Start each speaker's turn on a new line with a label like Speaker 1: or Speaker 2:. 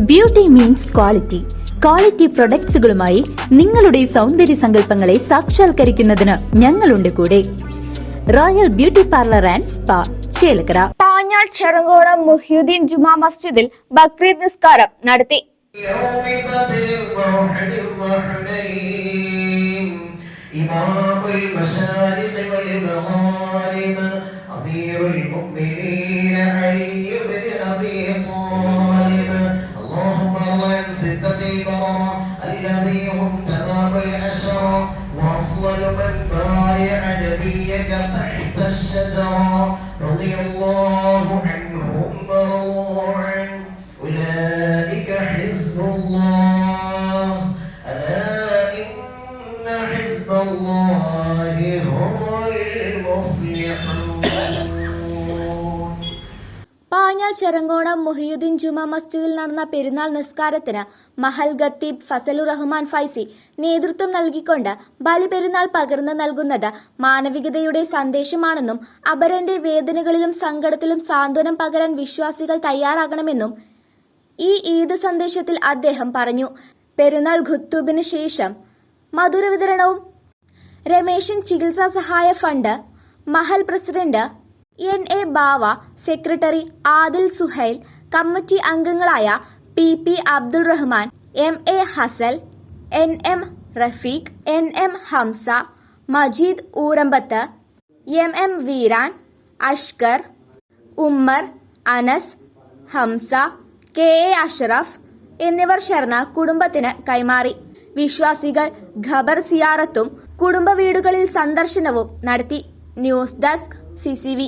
Speaker 1: Beauty means quality. Quality പ്രൊഡക്ട്സുകളുമായി നിങ്ങളുടെ സൗന്ദര്യ സങ്കല്പങ്ങളെ സാക്ഷാത്കരിക്കുന്നതിന് ഞങ്ങളുണ്ട് കൂടെ. Royal beauty parlour and spa, Chelakkara.
Speaker 2: Panjal Cherangonam Muhiyuddin Juma മസ്ജിദിൽ ബക്രീദ് നിസ്കാരം നടത്തി.
Speaker 3: الذي هم تمام العشرة وأفضل من بايع نبيك تحت الشجرة رضي الله عنهم ورضوا عنه أولئك حزب الله ألا إن حزب الله هم المفلحون.
Speaker 2: പാഞ്ഞാൾ ചെറങ്ങോണം മുഹ്യുദ്ദീൻ ജുമാ മസ്ജിദിൽ നടന്ന പെരുന്നാൾ നിസ്കാരത്തിന് മഹൽ ഖത്തീബ് ഫസലുർ റഹ്മാൻ ഫൈസി നേതൃത്വം നൽകിക്കൊണ്ട് ബലിപെരുന്നാൾ പകർന്നു നൽകുന്നത് മാനവികതയുടെ സന്ദേശമാണെന്നും അപരന്റെ വേദനകളിലും സങ്കടത്തിലും സാന്ത്വനം പകരാൻ വിശ്വാസികൾ തയ്യാറാകണമെന്നും ഈ ഈദ് സന്ദേശത്തിൽ അദ്ദേഹം പറഞ്ഞു. പെരുന്നാൾ ഖുത്തൂബിന് ശേഷം മധുര വിതരണവും രമേശൻ ചികിത്സാ സഹായ ഫണ്ട് മഹൽ president NA Bava, secretary Adil Suhail, committee അംഗങ്ങളായ PP Abdul Rahman, MA Hasal, NM Rafeeq, NM Hamsa, Majeed Urambath, MM Veeran, Ashkar, Ummer, Anas, Hamsa, KA Ashraf എന്നിവർ ചേർന്ന് കുടുംബത്തിന് കൈമാറി. വിശ്വാസികൾ ഖബർ സിയാറത്തും കുടുംബ വീടുകളിൽ സന്ദർശനവും നടത്തി. News desk CCV.